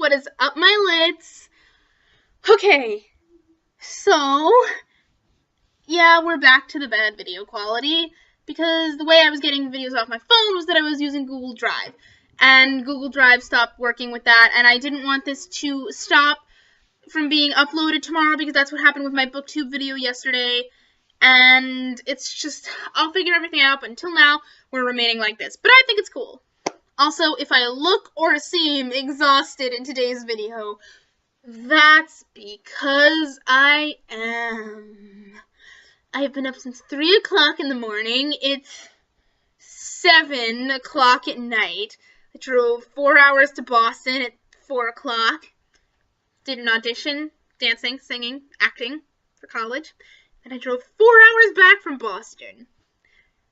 what is up, my lids? Okay, so, yeah, we're back to the bad video quality, because the way I was getting videos off my phone was that I was using Google Drive, and Google Drive stopped working with that, and I didn't want this to stop from being uploaded tomorrow, because that's what happened with my BookTube video yesterday, and it's just, I'll figure everything out, but until now, we're remaining like this, but I think it's cool. Also, if I look or seem exhausted in today's video, that's because I am. I have been up since 3 o'clock in the morning. It's 7 o'clock at night. I drove 4 hours to Boston at 4 o'clock. Did an audition, dancing, singing, acting for college. And I drove 4 hours back from Boston.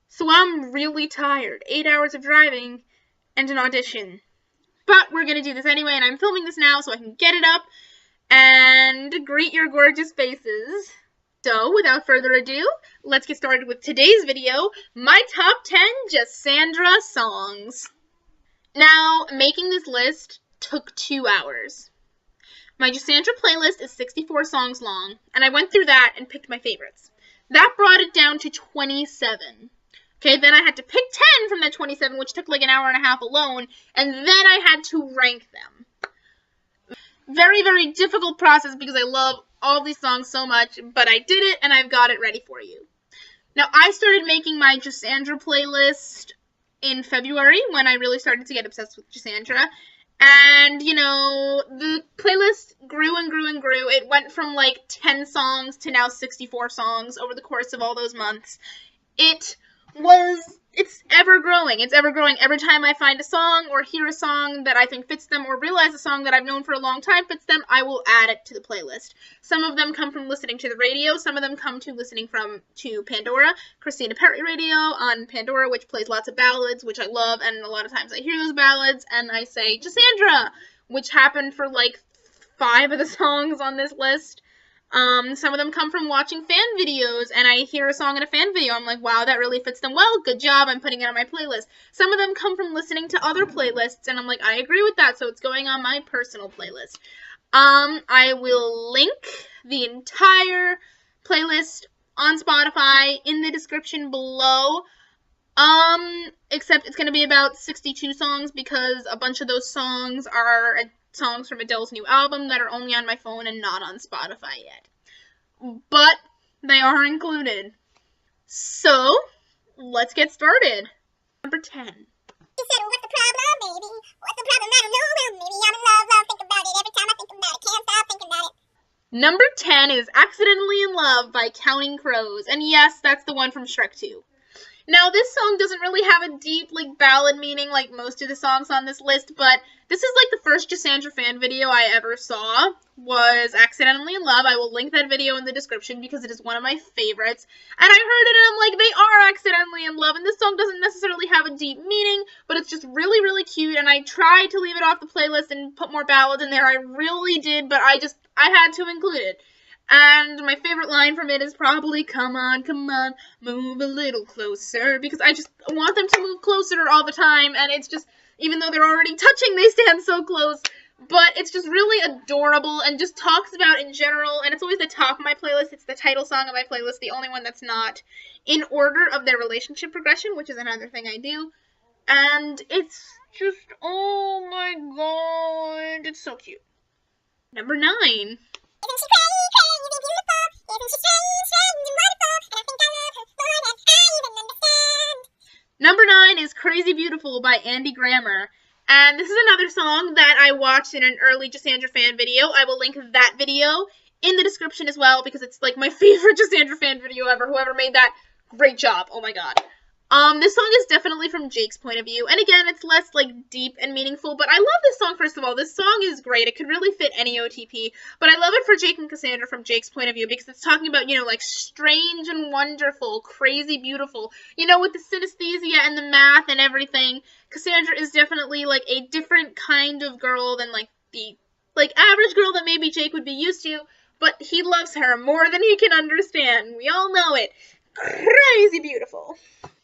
So I'm really tired. 8 hours of driving and an audition. But we're going to do this anyway, and I'm filming this now so I can get it up and greet your gorgeous faces. So, without further ado, let's get started with today's video, my top 10 Jassandra songs. Now, making this list took 2 hours. My Jassandra playlist is 64 songs long, and I went through that and picked my favorites. That brought it down to 27. Okay, then I had to pick 10 from that 27, which took like an hour and a half alone, and then I had to rank them. Very, very difficult process because I love all these songs so much, but I did it, and I've got it ready for you. Now, I started making my Jassandra playlist in February, when I really started to get obsessed with Jassandra, and, you know, the playlist grew and grew and grew. It went from like 10 songs to now 64 songs over the course of all those months. It's ever growing. It's ever growing. Every time I find a song or hear a song that I think fits them or realize a song that I've known for a long time fits them, I will add it to the playlist. Some of them come from listening to the radio. Some of them come to listening to Pandora, Christina Perri radio on Pandora, which plays lots of ballads, which I love, and a lot of times I hear those ballads and I say, Jassandra, which happened for like 5 of the songs on this list. Some of them come from watching fan videos, and I hear a song in a fan video. I'm like, wow, that really fits them well. Good job. I'm putting it on my playlist. Some of them come from listening to other playlists, and I'm like, I agree with that, so it's going on my personal playlist. I will link the entire playlist on Spotify in the description below. Except it's going to be about 62 songs because a bunch of those songs are songs from Adele's new album that are only on my phone and not on Spotify yet. But they are included. So, let's get started. Number 10. She said, what's the problem, baby? What's the problem? I don't know, maybe I'm in love, love, think about it. Every time I think about it, can't stop thinking about it. Number 10 is Accidentally in Love by Counting Crows. And yes, that's the one from Shrek 2. Now, this song doesn't really have a deep, like, ballad meaning like most of the songs on this list, but this is, like, the first Jassandra fan video I ever saw was Accidentally in Love. I will link that video in the description because it is one of my favorites. And I heard it and I'm like, they are accidentally in love, and this song doesn't necessarily have a deep meaning, but it's just really, really cute, and I tried to leave it off the playlist and put more ballads in there. I really did, but I had to include it. And my favorite line from it is probably, come on, move a little closer, because I just want them to move closer all the time, and it's just, even though they're already touching, they stand so close, but it's just really adorable, and just talks about in general, and it's always the top of my playlist. It's the title song of my playlist, the only one that's not in order of their relationship progression, which is another thing I do, and it's just, oh my god, it's so cute. Number 9. Isn't she crazy, crazy, beautiful? Isn't she strange, strange, and wonderful? And I think I love her more than I even understand. Number 9 is Crazy Beautiful by Andy Grammer. And this is another song that I watched in an early Jassandra fan video. I will link that video in the description as well because it's like my favorite Jassandra fan video ever. Whoever made that, great job. Oh my god. This song is definitely from Jake's point of view, and again, it's less, like, deep and meaningful, but I love this song, first of all. This song is great. It could really fit any OTP, but I love it for Jake and Cassandra from Jake's point of view, because it's talking about, you know, like, strange and wonderful, crazy beautiful, you know, with the synesthesia and the math and everything. Cassandra is definitely, like, a different kind of girl than, like, the, like, average girl that maybe Jake would be used to, but he loves her more than he can understand. We all know it. Crazy beautiful.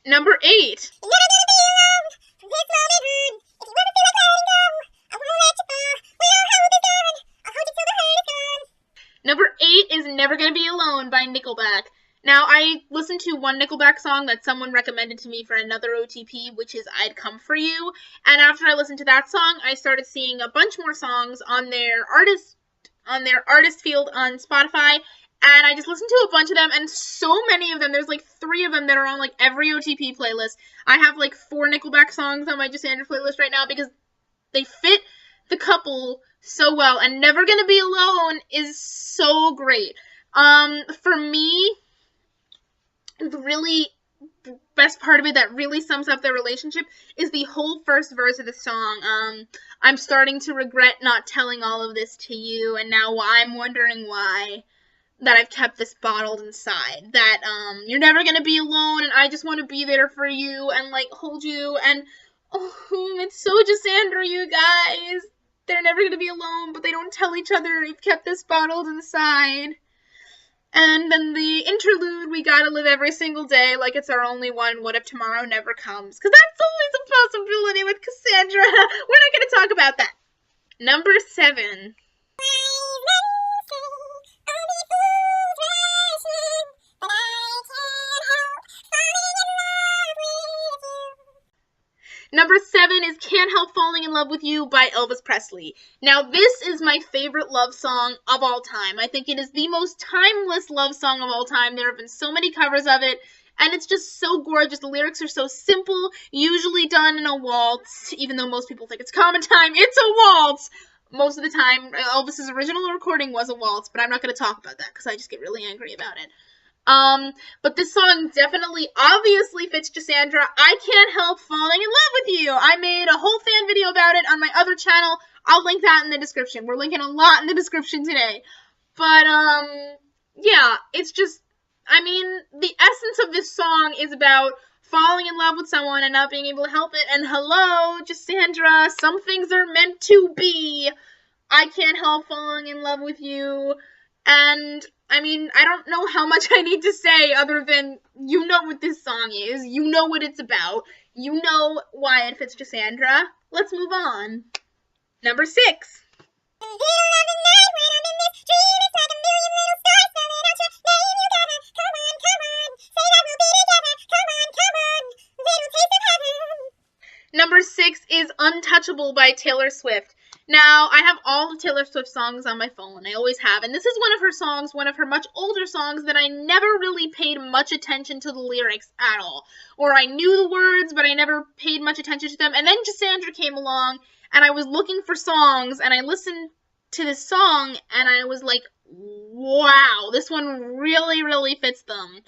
Number 8. You're never gonna be alone from this moment on. If you ever feel like letting go, I won't let you fall. We all have Number 8 is Never Gonna Be Alone by Nickelback. Now, I listened to one Nickelback song that someone recommended to me for another OTP, which is I'd Come For You. And after I listened to that song, I started seeing a bunch more songs on their artist field on Spotify. And I just listened to a bunch of them, and so many of them, there's like 3 of them that are on like every OTP playlist. I have like 4 Nickelback songs on my Jassandra playlist right now because they fit the couple so well, and Never Gonna Be Alone is so great. For me, the really best part of it that really sums up their relationship is the whole first verse of the song. I'm starting to regret not telling all of this to you, and now I'm wondering why that I've kept this bottled inside. That, you're never gonna be alone, and I just want to be there for you, and, like, hold you, and, oh, it's so Jassandra, you guys. They're never gonna be alone, but they don't tell each other. They've kept this bottled inside. And then the interlude, we gotta live every single day like it's our only one. What if tomorrow never comes? Because that's always a possibility with Cassandra. We're not gonna talk about that. Number 7. Number 7 is Can't Help Falling in Love with You by Elvis Presley. Now, this is my favorite love song of all time. I think it is the most timeless love song of all time. There have been so many covers of it, and it's just so gorgeous. The lyrics are so simple, usually done in a waltz, even though most people think it's common time. It's a waltz! Most of the time, Elvis's original recording was a waltz, but I'm not going to talk about that because I just get really angry about it. But this song definitely, obviously fits Jassandra. I Can't Help Falling in Love with You. I made a whole fan video about it on my other channel. I'll link that in the description. We're linking a lot in the description today. But, yeah, it's just, I mean, the essence of this song is about falling in love with someone and not being able to help it. And hello, Jassandra, some things are meant to be. I can't help falling in love with you. And, I mean, I don't know how much I need to say other than you know what this song is. You know what it's about. You know why it fits Jassandra. Let's move on. Number 6. Number 6 is Untouchable by Taylor Swift. Now, I have all of Taylor Swift's songs on my phone. I always have. And this is one of her songs, one of her much older songs that I never really paid much attention to the lyrics at all. Or I knew the words, but I never paid much attention to them. And then Jassandra came along, and I was looking for songs, and I listened to this song, and I was like, wow, this one really, really fits them.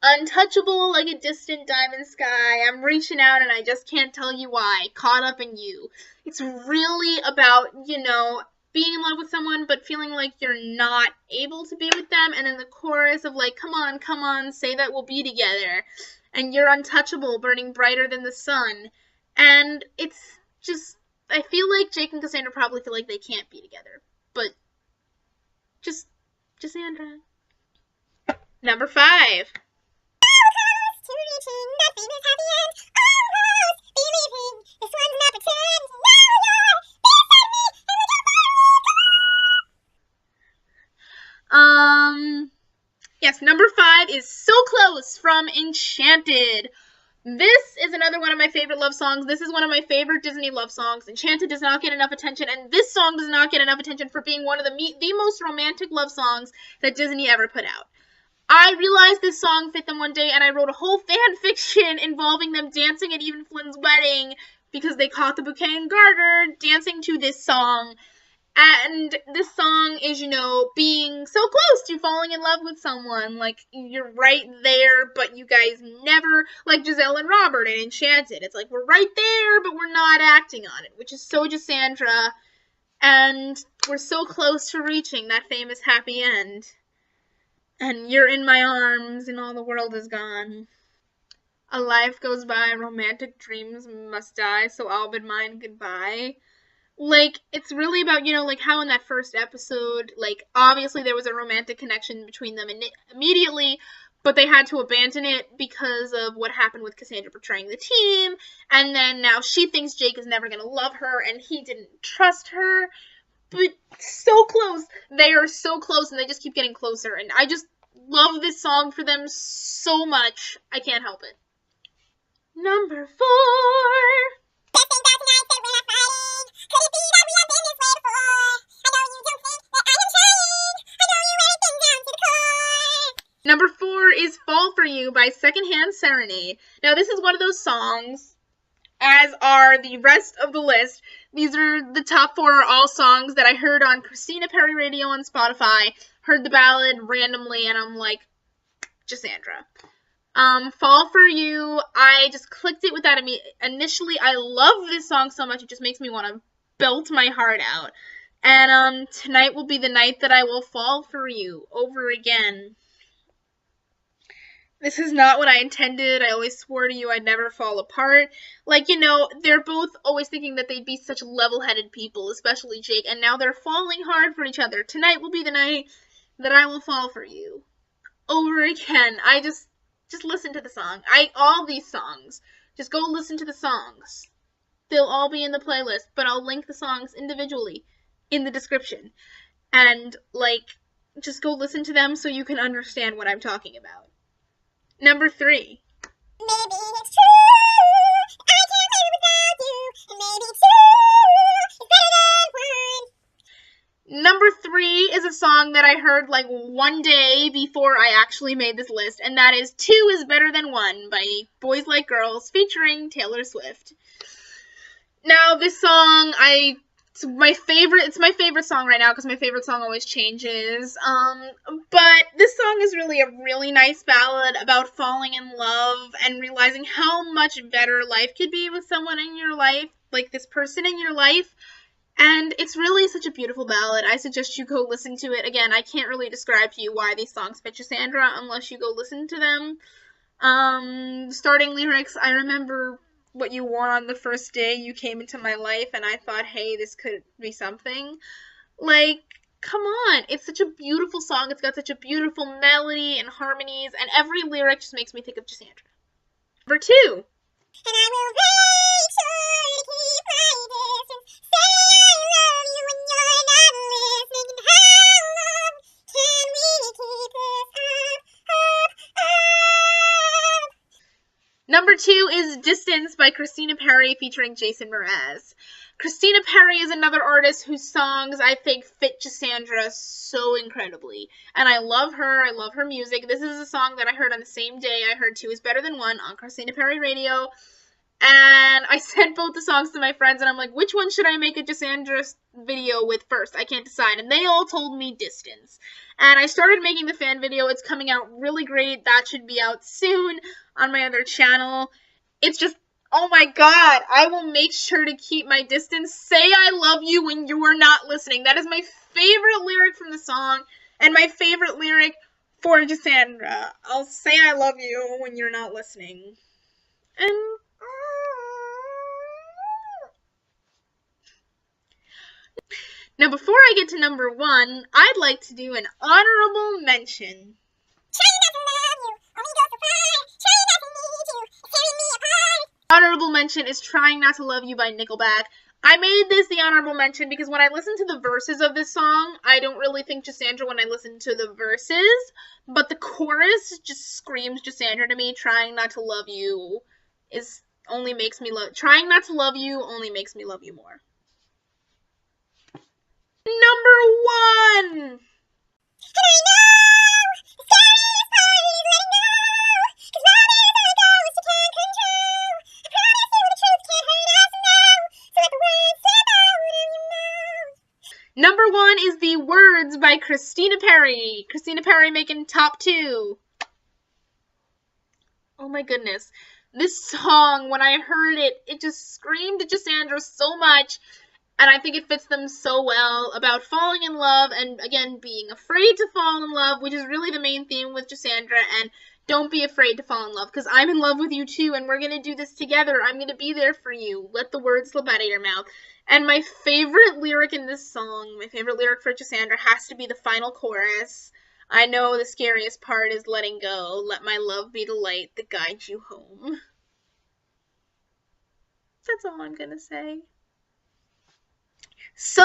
Untouchable like a distant diamond sky. I'm reaching out and I just can't tell you why. Caught up in you. It's really about, you know, being in love with someone but feeling like you're not able to be with them. And then the chorus of like, come on, say that we'll be together. And you're untouchable, burning brighter than the sun. And it's just, I feel like Jake and Cassandra probably feel like they can't be together. But, just Jassandra. Number 5. Yes, number 5 is So Close from Enchanted. This is another one of my favorite love songs. This is one of my favorite Disney love songs. Enchanted does not get enough attention, and this song does not get enough attention for being one of the most romantic love songs that Disney ever put out. I realized this song fit them one day, and I wrote a whole fan fiction involving them dancing at Even Flynn's wedding because they caught the bouquet and garter dancing to this song. And this song is, you know, being so close to falling in love with someone. Like, you're right there, but you guys never, like Giselle and Robert in Enchanted. It's like, we're right there, but we're not acting on it, which is so Jassandra. And we're so close to reaching that famous happy end. And you're in my arms, and all the world is gone. A life goes by, romantic dreams must die, so I'll bid mine goodbye. Like, it's really about, you know, like, how in that first episode, like, obviously there was a romantic connection between them immediately, but they had to abandon it because of what happened with Cassandra betraying the team, and then now she thinks Jake is never gonna love her, and he didn't trust her, but so close. They are so close, and they just keep getting closer. And I just love this song for them so much. I can't help it. Number 4. Number 4 is Fall For You by Secondhand Serenade. Now, this is one of those songs, as are the rest of the list. These are the top 4 are all songs that I heard on Christina Perri Radio on Spotify, heard the ballad randomly, and I'm like, Jassandra. Fall For You, I just clicked it with that initially. I love this song so much, it just makes me want to belt my heart out. And tonight will be the night that I will fall for you over again. This is not what I intended. I always swore to you I'd never fall apart. Like, you know, they're both always thinking that they'd be such level-headed people, especially Jake, and now they're falling hard for each other. Tonight will be the night that I will fall for you over again. I just listen to the song. All these songs. Just go listen to the songs. They'll all be in the playlist, but I'll link the songs individually in the description. And, like, just go listen to them so you can understand what I'm talking about. Number 3. Maybe it's true, I can't live without you, and maybe 2 is better than 1. Number 3 is a song that I heard like one day before I actually made this list, and that is 2 is Better Than 1 by Boys Like Girls featuring Taylor Swift. Now, this song, it's my favorite song right now because my favorite song always changes. But this song is really a really nice ballad about falling in love and realizing how much better life could be with someone in your life, like this person in your life. And it's really such a beautiful ballad. I suggest you go listen to it. Again, I can't really describe to you why these songs fit Jassandra unless you go listen to them. Starting lyrics, I remember what you wore on the first day you came into my life, and I thought, hey, this could be something. Like, come on. It's such a beautiful song. It's got such a beautiful melody and harmonies, and every lyric just makes me think of Jassandra. Number 2. And I will make sure to keep my distance. Say I love you when you're not listening. And how long can we keep this up? Number 2 is Distance by Christina Perri featuring Jason Mraz. Christina Perri is another artist whose songs I think fit Jassandra so incredibly. And I love her. I love her music. This is a song that I heard on the same day I heard 2 is Better Than 1 on Christina Perri Radio. And I sent both the songs to my friends, and I'm like, which one should I make a Jassandra video with first? I can't decide. And they all told me Distance. And I started making the fan video. It's coming out really great. That should be out soon on my other channel. It's just, oh my god, I will make sure to keep my distance. Say I love you when you are not listening. That is my favorite lyric from the song, and my favorite lyric for Jassandra. I'll say I love you when you're not listening. And now, before I get to number 1, I'd like to do an honorable mention. Honorable mention is Trying Not to Love You by Nickelback. I made this the honorable mention because when I listen to the verses of this song, I don't really think Jassandra when I listen to the verses, but the chorus just screams Jassandra to me. Trying Not to Love You Trying Not to Love You only makes me love you more. Number 1! Number 1 is The Words by Christina Perri. Christina Perri making top 2. Oh my goodness. This song, when I heard it, it just screamed at Jassandra so much. And I think it fits them so well about falling in love and, again, being afraid to fall in love, which is really the main theme with Jassandra. And don't be afraid to fall in love, because I'm in love with you too, and we're going to do this together. I'm going to be there for you. Let the words slip out of your mouth. And my favorite lyric in this song, my favorite lyric for Jassandra, has to be the final chorus. I know the scariest part is letting go. Let my love be the light that guides you home. That's all I'm going to say. So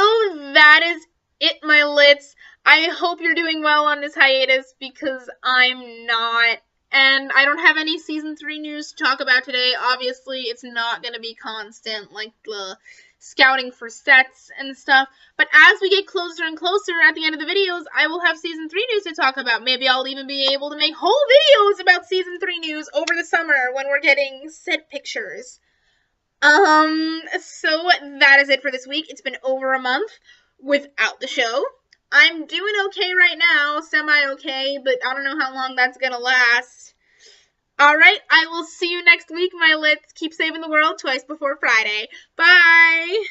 that is it, my lits. I hope you're doing well on this hiatus because I'm not. And I don't have any season 3 news to talk about today. Obviously, it's not going to be constant, like the scouting for sets and stuff. But as we get closer and closer at the end of the videos, I will have season 3 news to talk about. Maybe I'll even be able to make whole videos about season 3 news over the summer when we're getting set pictures. So that is it for this week. It's been over a month without the show. I'm doing okay right now, semi-okay, but I don't know how long that's gonna last. Alright, I will see you next week, my lits. Keep saving the world twice before Friday. Bye!